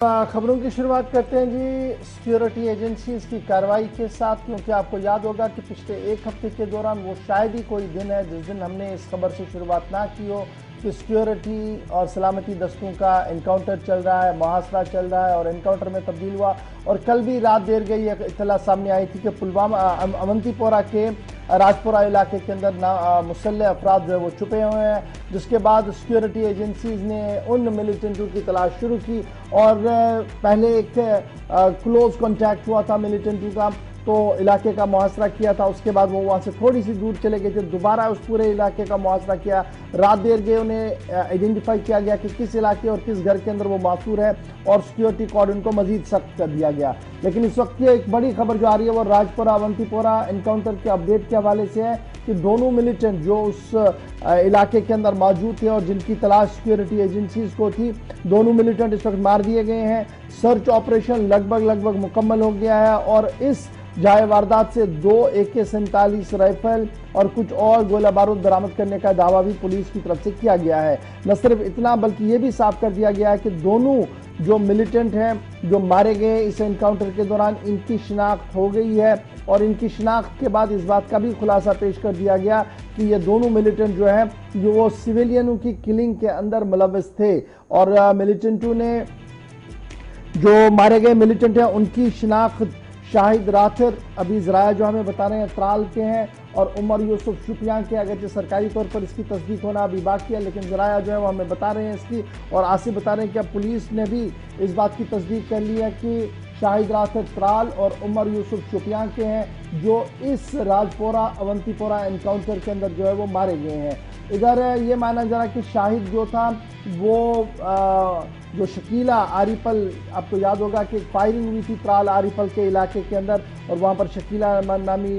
खबरों की शुरुआत करते हैं जी सिक्योरिटी एजेंसीज की कार्रवाई के साथ, क्योंकि आपको याद होगा कि पिछले एक हफ्ते के दौरान वो शायद ही कोई दिन है जिस दिन हमने इस खबर से शुरुआत ना की हो कि सिक्योरिटी और सलामती दस्तों का एनकाउंटर चल रहा है, मुहासरा चल रहा है और एनकाउंटर में तब्दील हुआ। और कल भी रात देर गई एक इत्तला सामने आई थी कि पुलवामा अवंतीपोरा के राजपुरा इलाके के अंदर मुसल्लह अफराद जो है वो छुपे हुए हैं, जिसके बाद सिक्योरिटी एजेंसीज ने उन मिलिटेंटों की तलाश शुरू की और पहले एक क्लोज कॉन्टैक्ट हुआ था मिलिटेंटों का, तो इलाके का मुहासरा किया था। उसके बाद वो वहाँ से थोड़ी सी दूर चले गए थे, दोबारा उस पूरे इलाके का मुहासरा किया। रात देर गए उन्हें आइडेंटिफाई किया गया कि किस इलाके और किस घर के अंदर वो मासूर है और सिक्योरिटी कॉर्डन को मजीद सख्त कर दिया गया। लेकिन इस वक्त ये एक बड़ी खबर जो आ रही है वो राजपुरा अवंतीपोरा एनकाउंटर के अपडेट के हवाले से है कि दोनों मिलिटेंट जो उस इलाके के अंदर मौजूद थे और जिनकी तलाश सिक्योरिटी एजेंसीज को थी, दोनों मिलिटेंट इस वक्त मार दिए गए हैं। सर्च ऑपरेशन लगभग मुकम्मल हो गया है और इस जाए वारदात से 2 AK-47 राइफल और कुछ और गोला बारूद बरामद करने का दावा भी पुलिस की तरफ से किया गया है। न सिर्फ इतना बल्कि ये भी साफ कर दिया गया है कि दोनों जो मिलिटेंट हैं जो मारे गए इस एनकाउंटर के दौरान, इनकी शिनाख्त हो गई है और इनकी शिनाख्त के बाद इस बात का भी खुलासा पेश कर दिया गया कि ये दोनों मिलिटेंट जो है जो वो सिविलियनों की किलिंग के अंदर मुलव्वस थे। और मिलिटेंटों ने जो मारे गए मिलिटेंट हैं उनकी शिनाख्त शाहिद राथिर अभी जराया जो हमें बता रहे हैं त्राल के हैं और उमर यूसुफ शुपियां के, अगर सरकारी तौर पर इसकी तस्दीक होना अभी बाकी है, लेकिन जराया जो है वो हमें बता रहे हैं इसकी। और आसिफ बता रहे हैं कि अब पुलिस ने भी इस बात की तस्दीक कर ली है कि शाहिद राथिर त्राल और उमर यूसुफ शुपियां के हैं जो इस राजपुरा अवंतीपोरा एनकाउंटर के अंदर जो है वो मारे गए हैं। इधर ये माना जा रहा है कि शाहिद जो था वो जो शकीला आरिफल, आपको याद होगा कि फायरिंग हुई थी त्राल आरिफल के इलाके के अंदर और वहाँ पर शकीला नामी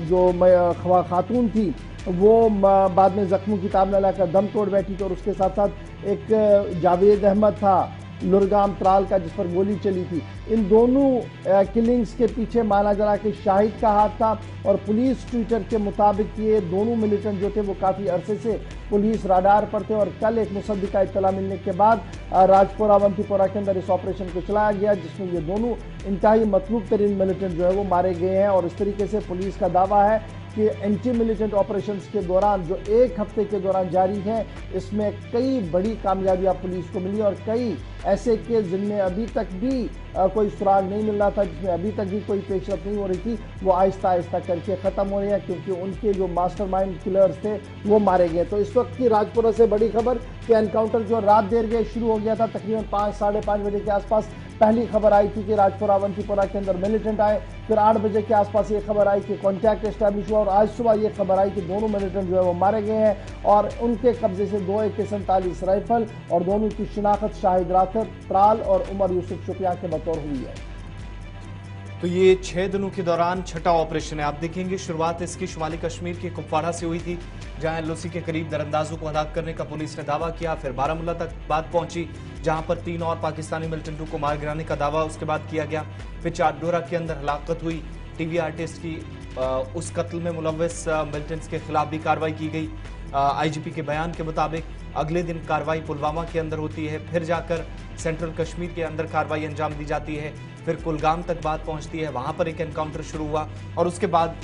जो खातून थी वो बाद में जख्मों की ताब न लाकर दम तोड़ बैठी थी। और उसके साथ साथ एक जावेद अहमद था लुरगाम त्राल का जिस पर गोली चली थी। इन दोनों किलिंग्स के पीछे माना जा रहा कि शाहिद का हाथ था और पुलिस ट्विटर के मुताबिक ये दोनों मिलिटेंट जो थे वो काफ़ी अरसे से पुलिस राडार पर थे और कल एक मुसद्दिका इत्तला मिलने के बाद राजपुरा अवंतीपोरा के अंदर इस ऑपरेशन को चलाया गया जिसमें ये दोनों इंतहाई मतलूब तरीन मिलिटेंट जो है वो मारे गए हैं। और इस तरीके से पुलिस का दावा है कि एंटी मिलिटेंट ऑपरेशंस के दौरान जो एक हफ्ते के दौरान जारी हैं इसमें कई बड़ी कामयाबियां पुलिस को मिली और कई ऐसे केस जिनमें अभी तक भी कोई सुराग नहीं मिल रहा था, जिसमें अभी तक भी कोई पेशरफ नहीं हो रही थी, वो आहिस्ता आहिस्ता करके ख़त्म हो रही है क्योंकि उनके जो मास्टरमाइंड किलर्स थे वो मारे गए। तो इस वक्त की राजपुरा से बड़ी खबर कि एनकाउंटर जो रात देर गए शुरू हो गया था, तकरीबन 5 साढ़े 5 बजे के आसपास पहली खबर आई थी कि राजपुरा अवंतीपोरा के अंदर मिलिटेंट आए। फिर 8 बजे के आसपास ये खबर आई कि कॉन्टैक्ट एस्टैब्लिश हुआ और आज सुबह ये खबर आई कि दोनों मिलिटेंट जो है वो मारे गए हैं और उनके कब्जे से 2 AK-47 राइफल और दोनों की शिनाख्त शाहिद राथिर त्राल और उमर यूसुफ शुपियां के बतौर हुई है। तो ये 6 दिनों के दौरान छठा ऑपरेशन है। आप देखेंगे शुरुआत इसकी शुमाली कश्मीर के कुपवाड़ा से हुई थी जहां LOC के करीब दरअंदाजों को हलाक करने का पुलिस ने दावा किया। फिर बारामूला तक बात पहुंची जहां पर 3 और पाकिस्तानी मिलिटेंटों को मार गिराने का दावा उसके बाद किया गया। फिर चारडोरा के अंदर हलाकत हुई, TV आर्टिस्ट की उस कत्ल में मुलव्वस मिलिटेंट्स के खिलाफ भी कार्रवाई की गई। IGP के बयान के मुताबिक अगले दिन कार्रवाई पुलवामा के अंदर होती है, फिर जाकर सेंट्रल कश्मीर के अंदर कार्रवाई अंजाम दी जाती है, फिर कुलगाम तक बात पहुंचती है, वहां पर एक एनकाउंटर शुरू हुआ और उसके बाद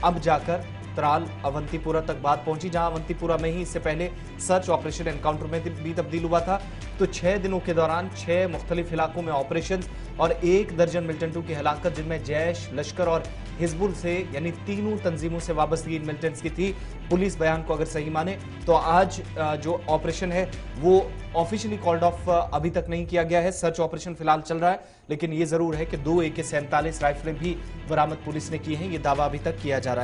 अब जाकर त्राल अवंतीपुरा तक बात पहुंची जहां अवंतीपुरा में ही इससे पहले सर्च ऑपरेशन एनकाउंटर में भी तब्दील हुआ था। तो 6 दिनों के दौरान 6 मुख्तलिफ इलाकों में ऑपरेशन और 1 दर्जन मिलिटेंटों की हलाकत जिनमें जैश, लश्कर और हिजबुल से यानी तीनों तंजीमों से वाबस्तगी इन मिलिटेंट्स की थी। पुलिस बयान को अगर सही माने तो आज जो ऑपरेशन है वो ऑफिशियली कॉल्ड ऑफ अभी तक नहीं किया गया है, सर्च ऑपरेशन फिलहाल चल रहा है, लेकिन ये जरूर है कि 2 AK-47 राइफलें भी बरामद पुलिस ने की हैं, ये दावा अभी तक किया जा रहा है।